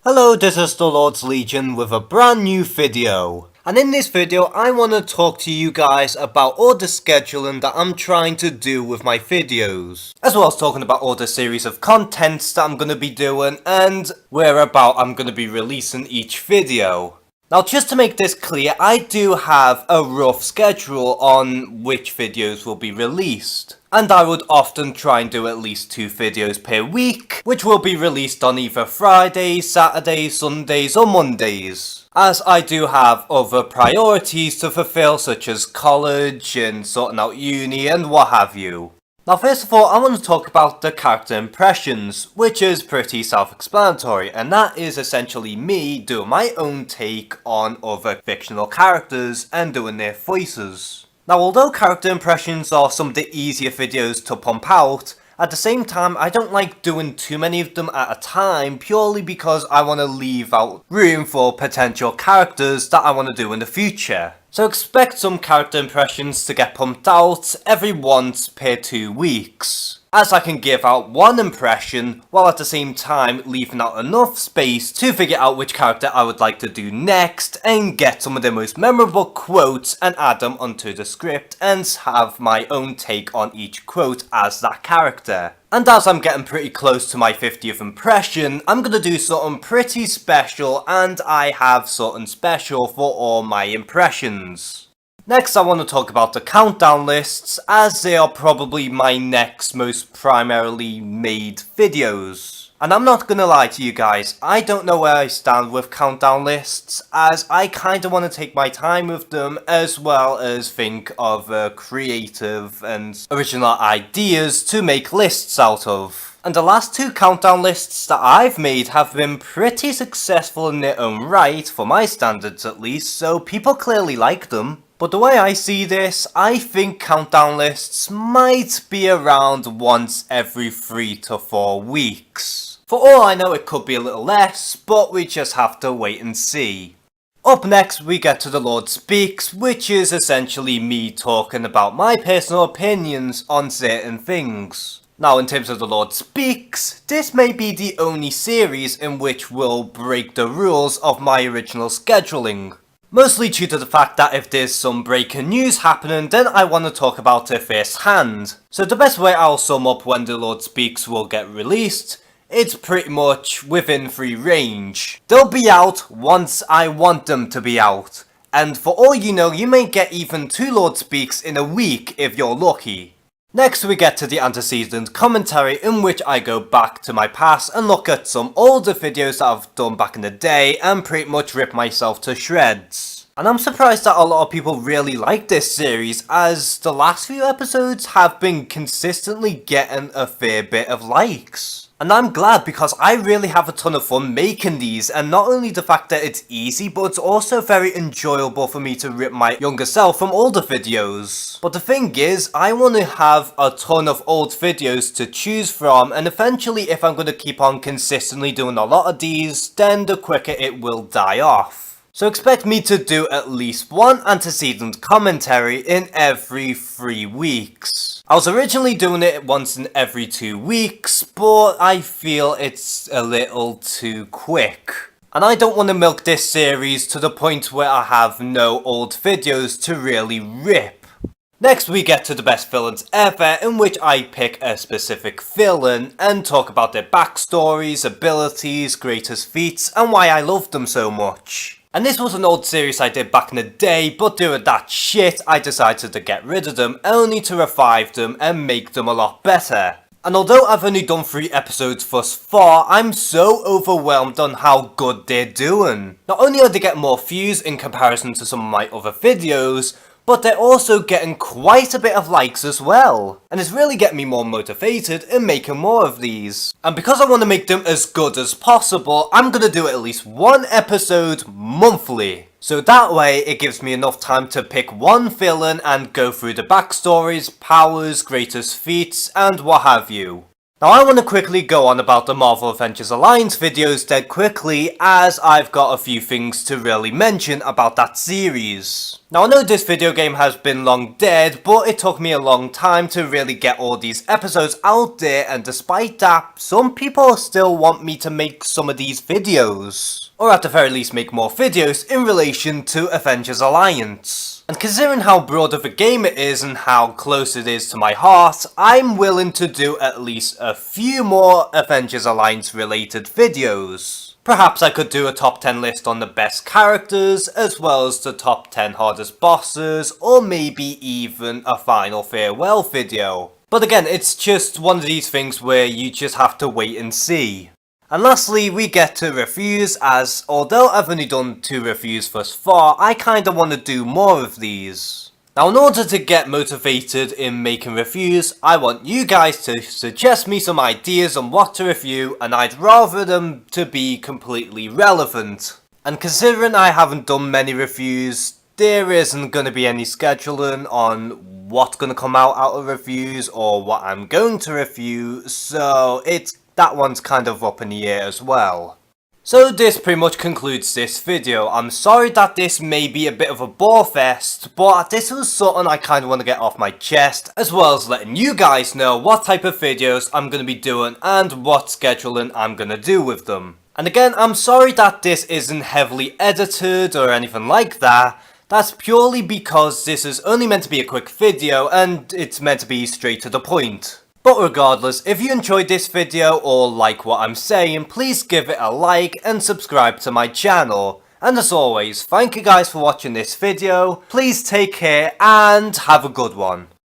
Hello, this is the Lord's Legion with a brand new video. And in this video, I want to talk to you guys about all the scheduling that I'm trying to do with my videos. As well as talking about all the series of contents that I'm going to be doing and whereabout I'm going to be releasing each video. Now, just to make this clear, I do have a rough schedule on which videos will be released. And I would often try and do at least 2 videos per week, which will be released on either Fridays, Saturdays, Sundays or Mondays. As I do have other priorities to fulfill, such as college and sorting out uni and what have you. Now, first of all, I want to talk about the character impressions, which is pretty self-explanatory, and that is essentially me doing my own take on other fictional characters and doing their voices. Now, although character impressions are some of the easier videos to pump out, at the same time, I don't like doing too many of them at a time purely because I want to leave out room for potential characters that I want to do in the future. So expect some character impressions to get pumped out every once per 2 weeks, as I can give out one impression while at the same time leaving out enough space to figure out which character I would like to do next and get some of the most memorable quotes and add them onto the script and have my own take on each quote as that character. And as I'm getting pretty close to my 50th impression, I'm gonna do something pretty special, and I have something special for all my impressions. Next, I want to talk about the countdown lists, as they are probably my next most primarily made videos. And I'm not gonna lie to you guys, I don't know where I stand with countdown lists, as I kinda want to take my time with them as well as think of creative and original ideas to make lists out of. And the last 2 countdown lists that I've made have been pretty successful in their own right, for my standards at least, so people clearly like them. But the way I see this, I think countdown lists might be around once every 3 to 4 weeks. For all I know, it could be a little less, but we just have to wait and see. Up next, we get to The Lord Speaks, which is essentially me talking about my personal opinions on certain things. Now, in terms of The Lord Speaks, this may be the only series in which we'll break the rules of my original scheduling. Mostly due to the fact that if there's some breaking news happening, then I want to talk about it first hand. So the best way I'll sum up when The Lord Speaks will get released, it's pretty much within free range. They'll be out once I want them to be out. And for all you know, you may get even 2 Lord Speaks in a week if you're lucky. Next, we get to the antecedent commentary, in which I go back to my past and look at some older videos that I've done back in the day and pretty much rip myself to shreds. And I'm surprised that a lot of people really like this series, as the last few episodes have been consistently getting a fair bit of likes. And I'm glad, because I really have a ton of fun making these, and not only the fact that it's easy, but it's also very enjoyable for me to rip my younger self from older videos. But the thing is, I want to have a ton of old videos to choose from, and eventually if I'm going to keep on consistently doing a lot of these, then the quicker it will die off. So expect me to do at least one antecedent commentary in every 3 weeks. I was originally doing it once in every 2 weeks, but I feel it's a little too quick. And I don't want to milk this series to the point where I have no old videos to really rip. Next, we get to the best villains ever, in which I pick a specific villain and talk about their backstories, abilities, greatest feats, and why I love them so much. And this was an old series I did back in the day, but due to that shit, I decided to get rid of them, only to revive them and make them a lot better. And although I've only done 3 episodes thus far, I'm so overwhelmed on how good they're doing. Not only are they getting more views in comparison to some of my other videos, but they're also getting quite a bit of likes as well. And it's really getting me more motivated in making more of these. And because I want to make them as good as possible, I'm going to do at least 1 episode monthly. So that way, it gives me enough time to pick one villain and go through the backstories, powers, greatest feats, and what have you. Now I want to quickly go on about the Marvel Avengers Alliance videos dead quickly, as I've got a few things to really mention about that series. Now I know this video game has been long dead, but it took me a long time to really get all these episodes out there, and despite that, some people still want me to make some of these videos. Or at the very least make more videos in relation to Avengers Alliance. And considering how broad of a game it is and how close it is to my heart, I'm willing to do at least a few more Avengers Alliance related videos. Perhaps I could do a top 10 list on the best characters, as well as the top 10 hardest bosses, or maybe even a final farewell video. But again, it's just one of these things where you just have to wait and see. And lastly, we get to reviews, as although I've only done 2 reviews thus far, I kinda want to do more of these. Now in order to get motivated in making reviews, I want you guys to suggest me some ideas on what to review, and I'd rather them to be completely relevant. And considering I haven't done many reviews, there isn't going to be any scheduling on what's going to come out of reviews or what I'm going to review, so that one's kind of up in the air as well. So this pretty much concludes this video. I'm sorry that this may be a bit of a bore fest, but this was something I kind of want to get off my chest, as well as letting you guys know what type of videos I'm going to be doing and what scheduling I'm going to do with them. And again, I'm sorry that this isn't heavily edited or anything like that. That's purely because this is only meant to be a quick video and it's meant to be straight to the point. But regardless, if you enjoyed this video or like what I'm saying, please give it a like and subscribe to my channel. And as always, thank you guys for watching this video, please take care and have a good one.